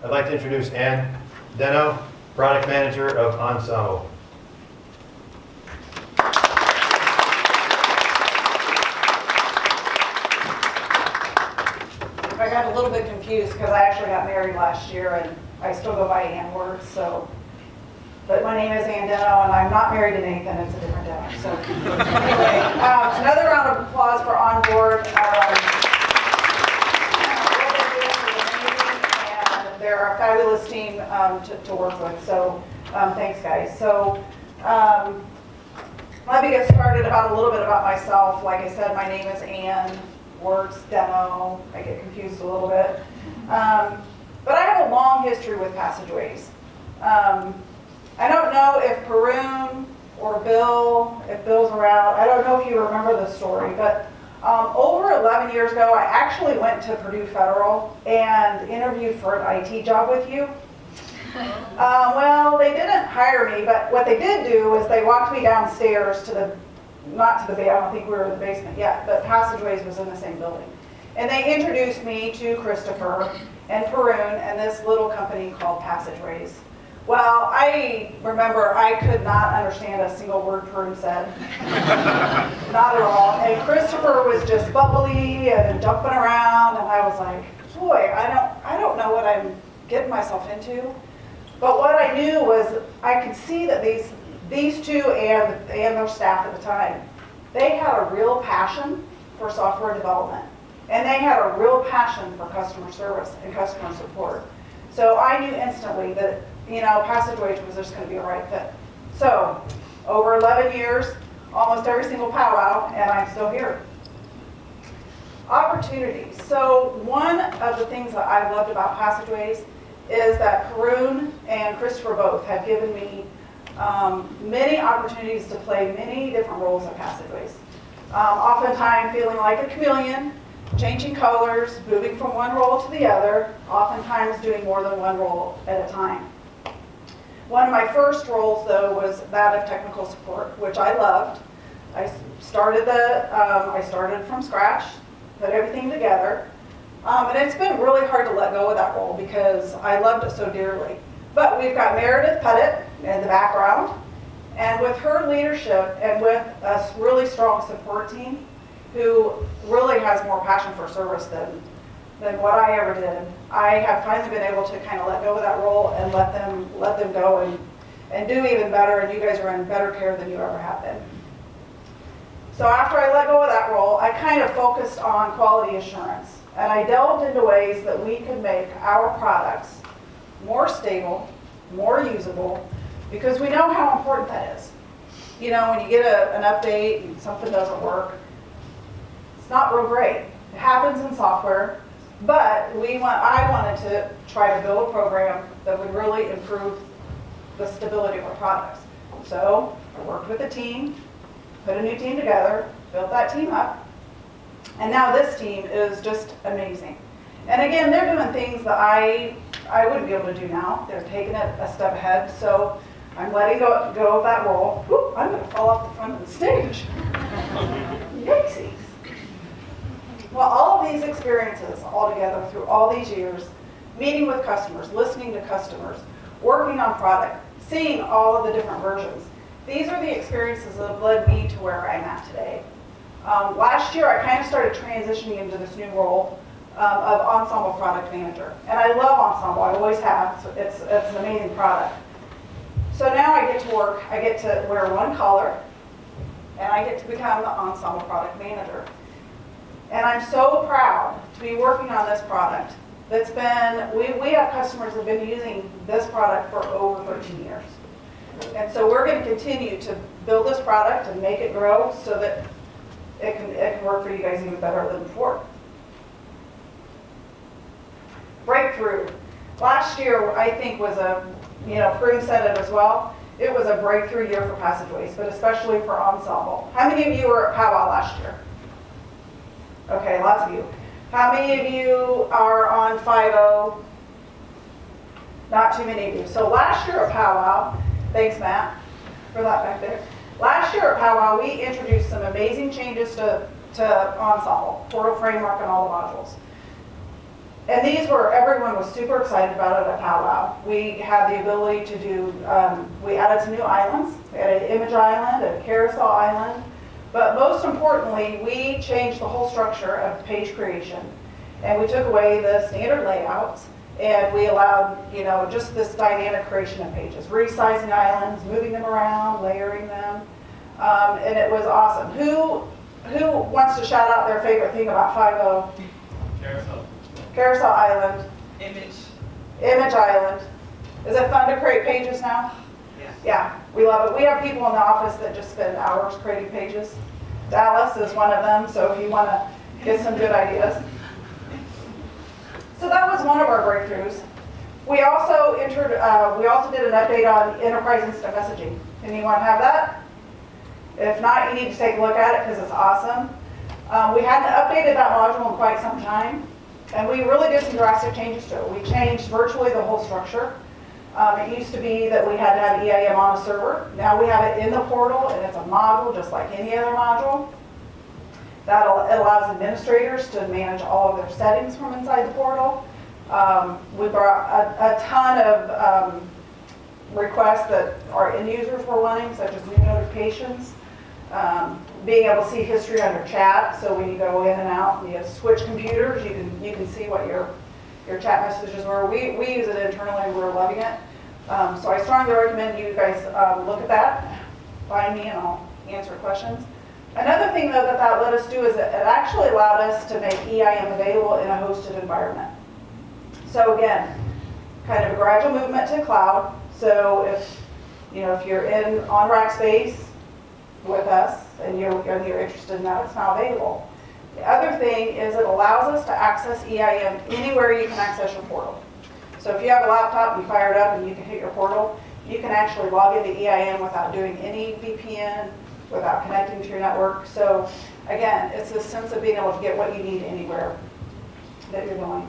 I'd like to introduce Ann Deno, Product Manager of OnSemble. I got a little bit confused because I actually got married last year and I still go by Ann Words, so. But my name is Ann Deno and I'm not married to Nathan, it's a different Deno. So anyway, another round of applause for OnBoard. And they're a fabulous team to work with, so thanks guys. So let me get started about a little bit about myself. Like I said, my name is Ann Words Deno. I get confused a little bit. But I have a long history with passageways. I don't know if Perun or Bill, if Bill's around, I don't know if you remember this story, but over 11 years ago, I actually went to Purdue Federal and interviewed for an IT job with you. Well, they didn't hire me, but what they did do was they walked me downstairs to the, not to the, I don't think we were in the basement yet, but Passageways was in the same building. And they introduced me to Christopher and Perun and this little company called Passageways. Well, I remember I could not understand a single word Perun said. Not at all. And Christopher was just bubbly and jumping around, and I was like, boy, I don't know what I'm getting myself into. But what I knew was I could see that these two and their staff at the time, they had a real passion for software development. And they had a real passion for customer service and customer support. So I knew instantly that, Passageways was just going to be a right fit. So over 11 years, almost every single powwow, and I'm still here. Opportunities. So one of the things that I loved about Passageways is that Perun and Christopher both have given me many opportunities to play many different roles at Passageways. Oftentimes feeling like a chameleon, changing colors, moving from one role to the other, oftentimes doing more than one role at a time. One of my first roles, though, was that of technical support, which I loved. I started from scratch, put everything together, and it's been really hard to let go of that role because I loved it so dearly. But we've got Meredith Pettit in the background, and with her leadership and with a really strong support team, who really has more passion for service than what I ever did, I have finally been able to kind of let go of that role and let them go and do even better, and you guys are in better care than you ever have been. So after I let go of that role, I kind of focused on quality assurance, and I delved into ways that we could make our products more stable, more usable, because we know how important that is. When you get an update and something doesn't work, it's not real great. It happens in software, but I wanted to try to build a program that would really improve the stability of our products. So I worked with a team, put a new team together, built that team up, and now this team is just amazing. And again, they're doing things that I wouldn't be able to do now. They're taking it a step ahead, so I'm letting go of that role. Whoop, I'm going to fall off the front of the stage. Yikesies. Well, all of these experiences all together through all these years, meeting with customers, listening to customers, working on product, seeing all of the different versions, these are the experiences that have led me to where I'm at today. Last year, I kind of started transitioning into this new role of OnSemble Product Manager. And I love OnSemble, I always have. So it's an amazing product. So now I get to wear one color, and I get to become the OnSemble Product Manager. And I'm so proud to be working on this product that's been, we have customers that have been using this product for over 13 years. And so we're going to continue to build this product and make it grow so that it can work for you guys even better than before. Breakthrough. Last year, I think, was Perun said it as well, it was a breakthrough year for Passageways, but especially for OnSemble. How many of you were at Powwow last year? Okay, lots of you. How many of you are on 5.0? Not too many of you. So last year at Powwow, thanks Matt for that back there. Last year at Powwow, we introduced some amazing changes to OnSemble, Portal Framework and all the modules. And everyone was super excited about it at Powwow. We had the ability to do, we added some new islands. We added an image island, a carousel island. But most importantly, we changed the whole structure of page creation. And we took away the standard layouts, and we allowed, just this dynamic creation of pages, resizing islands, moving them around, layering them. And it was awesome. Who wants to shout out their favorite thing about 5.0? Carousel Island. Image Island. Is it fun to create pages now? Yes. Yeah, we love it. We have people in the office that just spend hours creating pages. Dallas is one of them, so if you want to get some good ideas. So that was one of our breakthroughs. We also did an update on enterprise instant messaging. Anyone have that? If not, you need to take a look at it because it's awesome. We hadn't updated that module in quite some time, and we really did some drastic changes to it. We changed virtually the whole structure. It used to be that we had to have EIM on a server. Now we have it in the portal, and it's a module just like any other module. That allows administrators to manage all of their settings from inside the portal. We brought a ton of requests that our end users were wanting, such as new notifications, being able to see history under chat. So when you go in and out and you switch computers, you can see what your chat messages were. We use it internally and we're loving it. So I strongly recommend you guys look at that, find me, and I'll answer questions. Another thing though that let us do is it actually allowed us to make EIM available in a hosted environment. So again, kind of a gradual movement to cloud. So if you're on Rackspace with us and you're interested in that, it's now available. The other thing is it allows us to access EIM anywhere you can access your portal. So if you have a laptop and you fire it up and you can hit your portal, you can actually log into EIM without doing any VPN, without connecting to your network. So again, it's this sense of being able to get what you need anywhere that you're going.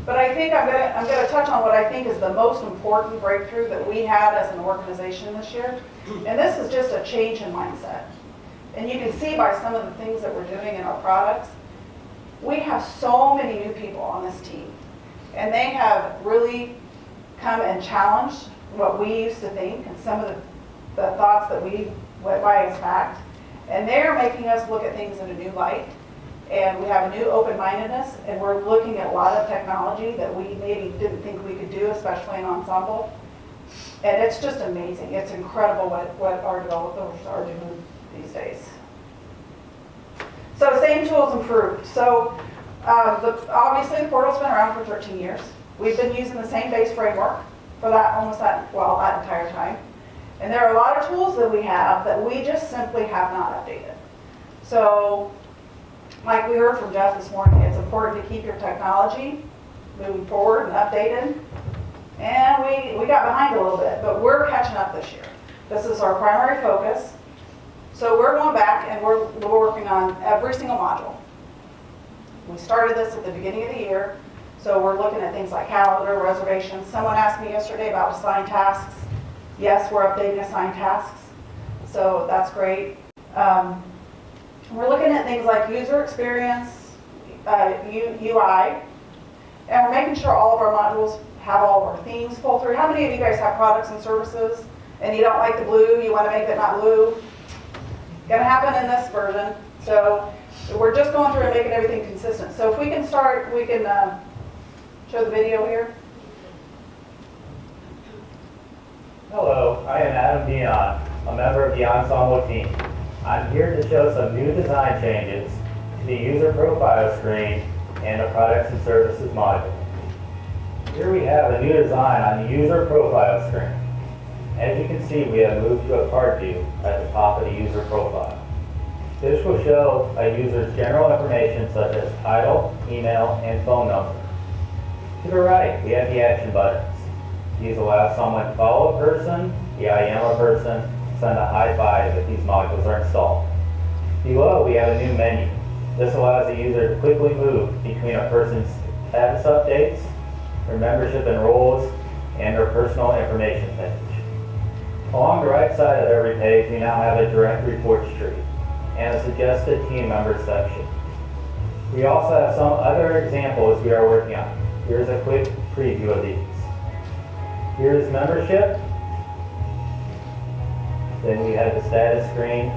But I think I'm gonna touch on what I think is the most important breakthrough that we had as an organization this year. And this is just a change in mindset. And you can see by some of the things that we're doing in our products, we have so many new people on this team. And they have really come and challenged what we used to think and some of the thoughts that we went by as fact. And they're making us look at things in a new light. And we have a new open-mindedness, and we're looking at a lot of technology that we maybe didn't think we could do, especially in OnSemble. And it's just amazing. It's incredible what our developers are doing these days. So same tools improved. So obviously the portal's been around for 13 years. We've been using the same base framework for that entire time. And there are a lot of tools that we have that we just simply have not updated. So like we heard from Jeff this morning, it's important to keep your technology moving forward and updated. And we got behind a little bit, but we're catching up this year. This is our primary focus. So we're going back and we're working on every single module. We started this at the beginning of the year. So we're looking at things like calendar, reservations. Someone asked me yesterday about assigned tasks. Yes, we're updating assigned tasks. So that's great. We're looking at things like user experience, UI, and we're making sure all of our modules have all of our themes pull through. How many of you guys have products and services and you don't like the blue, you want to make it not blue? Gonna happen in this version. So we're just going through and making everything consistent. So if we can start, we can show the video here. Hello, I am Adam Dion, a member of the OnSemble team. I'm here to show some new design changes to the user profile screen and the products and services module. Here we have a new design on the user profile screen. As you can see, we have moved to a card view at the top of the user profile. This will show a user's general information such as title, email, and phone number. To the right, we have the action buttons. These allow someone to follow a person, EIM a person, send a high five if these modules are installed. Below, we have a new menu. This allows the user to quickly move between a person's status updates, their membership and roles, and their personal information page. Along the right side of every page, we now have a direct report tree and a suggested team member section. We also have some other examples we are working on. Here's a quick preview of these. Here's membership. Then we have the status screen.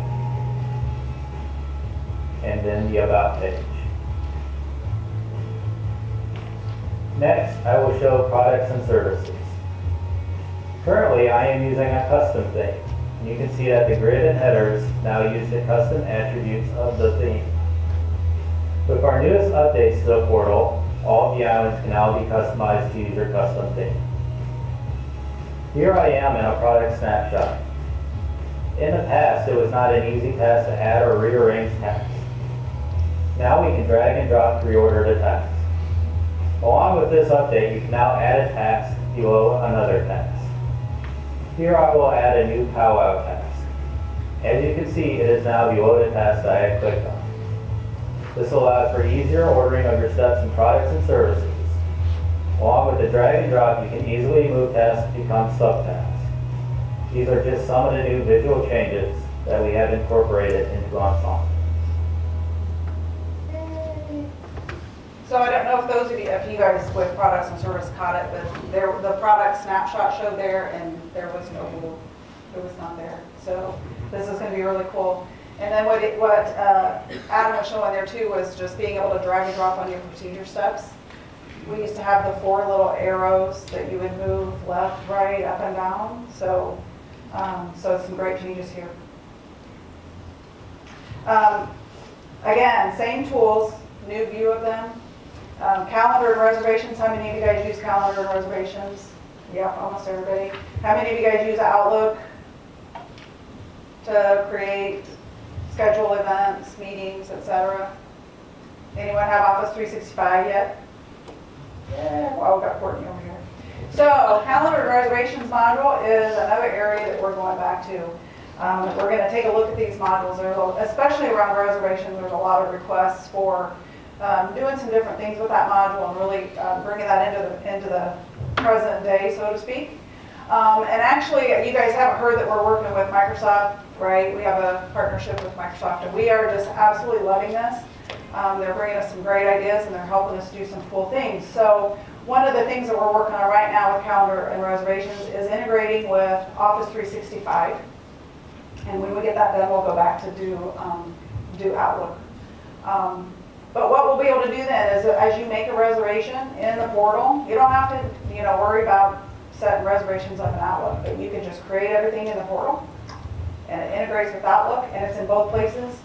And then the about page. Next, I will show products and services. Currently, I am using a custom theme. You can see that the grid and headers now use the custom attributes of the theme. With our newest updates to the portal, all of the islands can now be customized to use your custom theme. Here I am in a product snapshot. In the past, it was not an easy task to add or rearrange tasks. Now we can drag and drop preorder the task. Along with this update, you can now add a task below another task. Here I will add a new powwow task. As you can see, it is now below the task that I had clicked on. This allows for easier ordering of your steps in products and services. Along with the drag and drop, you can easily move tasks to become subtasks. These are just some of the new visual changes that we have incorporated into OnSemble. So I don't know if those of you, if you guys with products and service caught it, but the product snapshot showed there and there was not there. So this is going to be really cool. And then what Adam was showing there too was just being able to drag and drop on your procedure steps. We used to have the 4 little arrows that you would move left, right, up and down. So some great changes here. Again, same tools, new view of them. Calendar and reservations, how many of you guys use calendar and reservations? Yeah, almost everybody. How many of you guys use Outlook to create, schedule events, meetings, etc.? Anyone have Office 365 yet? Yeah, well, we've got Courtney over here. So, calendar and reservations module is another area that we're going back to. We're going to take a look at these modules, especially around reservations. There's a lot of requests for doing some different things with that module and really bringing that into the present day, so to speak. And actually, you guys haven't heard that we're working with Microsoft, right? We have a partnership with Microsoft, and we are just absolutely loving this. They're bringing us some great ideas, and they're helping us do some cool things. So one of the things that we're working on right now with calendar and reservations is integrating with Office 365. And when we get that done, we'll go back to do Outlook. But what we'll be able to do then is, as you make a reservation in the portal, you don't have to, worry about setting reservations up in Outlook. But you can just create everything in the portal, and it integrates with Outlook, and it's in both places.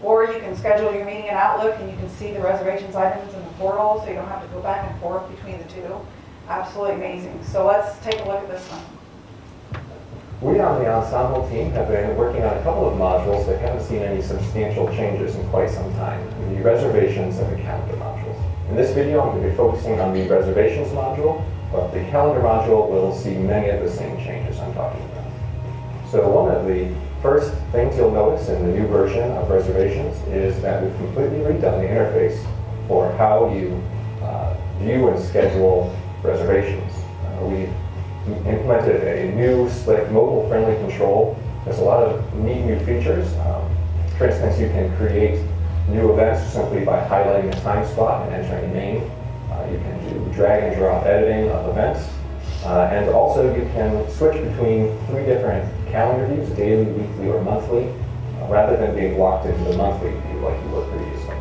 Or you can schedule your meeting in Outlook, and you can see the reservations items in the portal, so you don't have to go back and forth between the two. Absolutely amazing. So let's take a look at this one. We on the OnSemble team have been working on a couple of modules that haven't seen any substantial changes in quite some time, the reservations and the calendar modules. In this video, I'm going to be focusing on the reservations module, but the calendar module will see many of the same changes I'm talking about. So one of the first things you'll notice in the new version of reservations is that we've completely redone the interface for how you view and schedule reservations. We've implemented a new, slick, mobile-friendly control. There's a lot of neat new features. For instance, you can create new events simply by highlighting a time slot and entering a name. You can do drag and drop editing of events. And also you can switch between 3 different calendar views, daily, weekly, or monthly, rather than being locked into the monthly view like you were previously.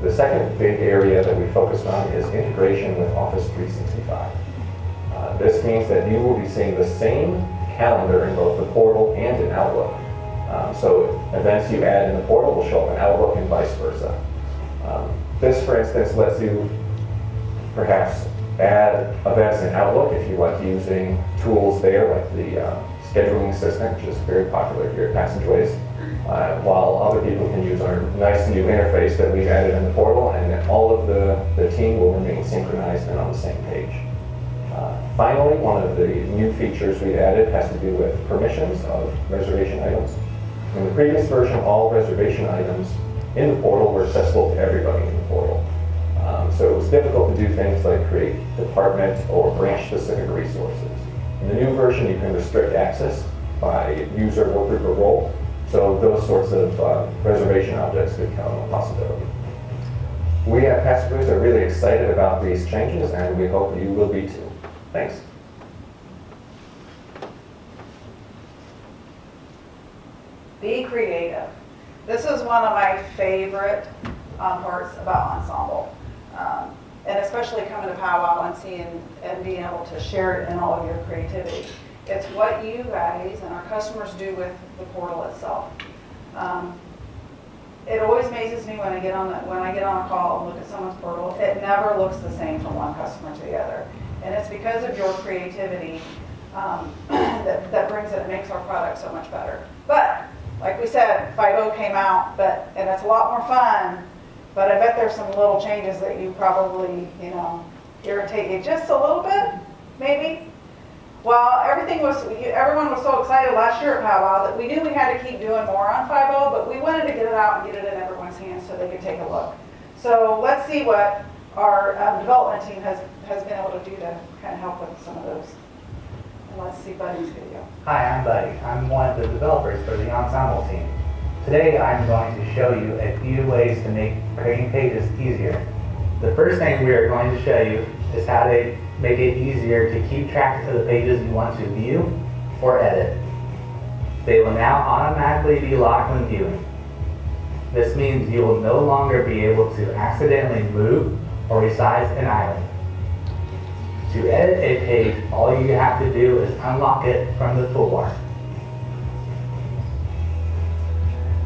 The second big area that we focused on is integration with Office 365. This means that you will be seeing the same calendar in both the portal and in Outlook. So events you add in the portal will show up in Outlook and vice versa. This, for instance, lets you perhaps add events in Outlook if you like using tools there like the scheduling assistant, which is very popular here at Passageways, while other people can use our nice new interface that we've added in the portal, and all of the team will remain synchronized and on the same page. Finally, one of the new features we've added has to do with permissions of reservation items. In the previous version, all reservation items in the portal were accessible to everybody in the portal. So it was difficult to do things like create department or branch-specific resources. In the new version, you can restrict access by user, workgroup, or role. So those sorts of reservation objects become a possibility. We at Passengers are really excited about these changes, and we hope you will be too. Thanks. Be creative. This is one of my favorite parts about OnSemble. And especially coming to powwow and seeing and being able to share it in all of your creativity. It's what you guys and our customers do with the portal itself. It always amazes me when I get on a call and look at someone's portal. It never looks the same from one customer to the other, and it's because of your creativity that brings it and makes our product so much better. But like we said, 5.0 came out, and it's a lot more fun. But I bet there's some little changes that you probably irritate you just a little bit, maybe. Well, everyone was so excited last year at powwow that we knew we had to keep doing more on 5.0, but we wanted to get it out and get it in everyone's hands so they could take a look. So let's see what our development team has been able to do to kind of help with some of those. And let's see Buddy's video. Hi, I'm Buddy. I'm one of the developers for the OnSemble team. Today I'm going to show you a few ways to make creating pages easier. The first thing we are going to show you is how to make it easier to keep track of the pages you want to view or edit. They will now automatically be locked when viewing. This means you will no longer be able to accidentally move or resize an island. To edit a page, all you have to do is unlock it from the toolbar.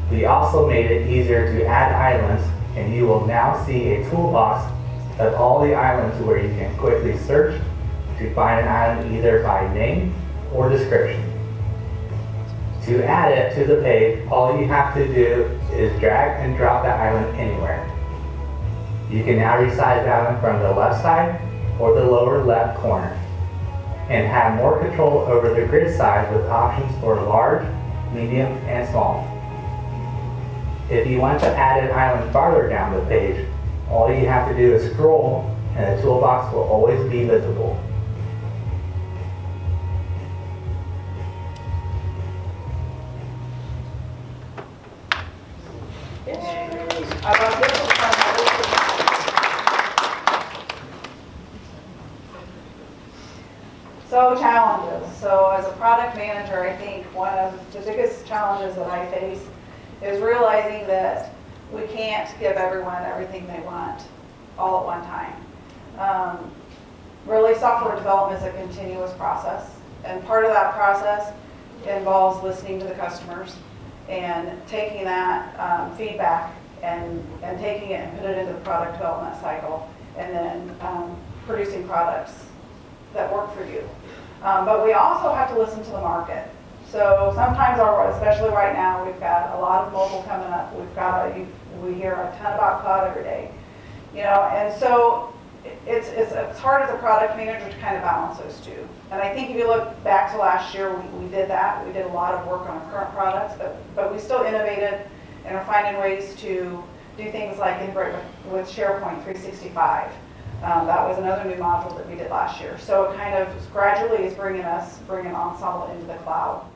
We also made it easier to add islands, and you will now see a toolbox of all the islands where you can quickly search to find an island either by name or description. To add it to the page, all you have to do is drag and drop the island anywhere. You can now resize the island from the left side or the lower left corner, and have more control over the grid size with options for large, medium, and small. If you want to add an island farther down the page, all you have to do is scroll and the toolbox will always be visible. I thought this was fun. So challenges. So as a product manager, I think one of the biggest challenges that I face is realizing that we can't give everyone everything they want all at one time. Really, software development is a continuous process, and part of that process involves listening to the customers and taking that feedback and taking it and put it into the product development cycle, and then producing products that work for you. But we also have to listen to the market. So sometimes, especially right now, we've got a lot of mobile coming up. We hear a ton about cloud every day, and so it's hard as a product manager to kind of balance those two. And I think if you look back to last year, we did that. We did a lot of work on our current products, but we still innovated and are finding ways to do things like integrate with SharePoint 365. That was another new module that we did last year. So it kind of gradually is bringing OnSemble into the cloud.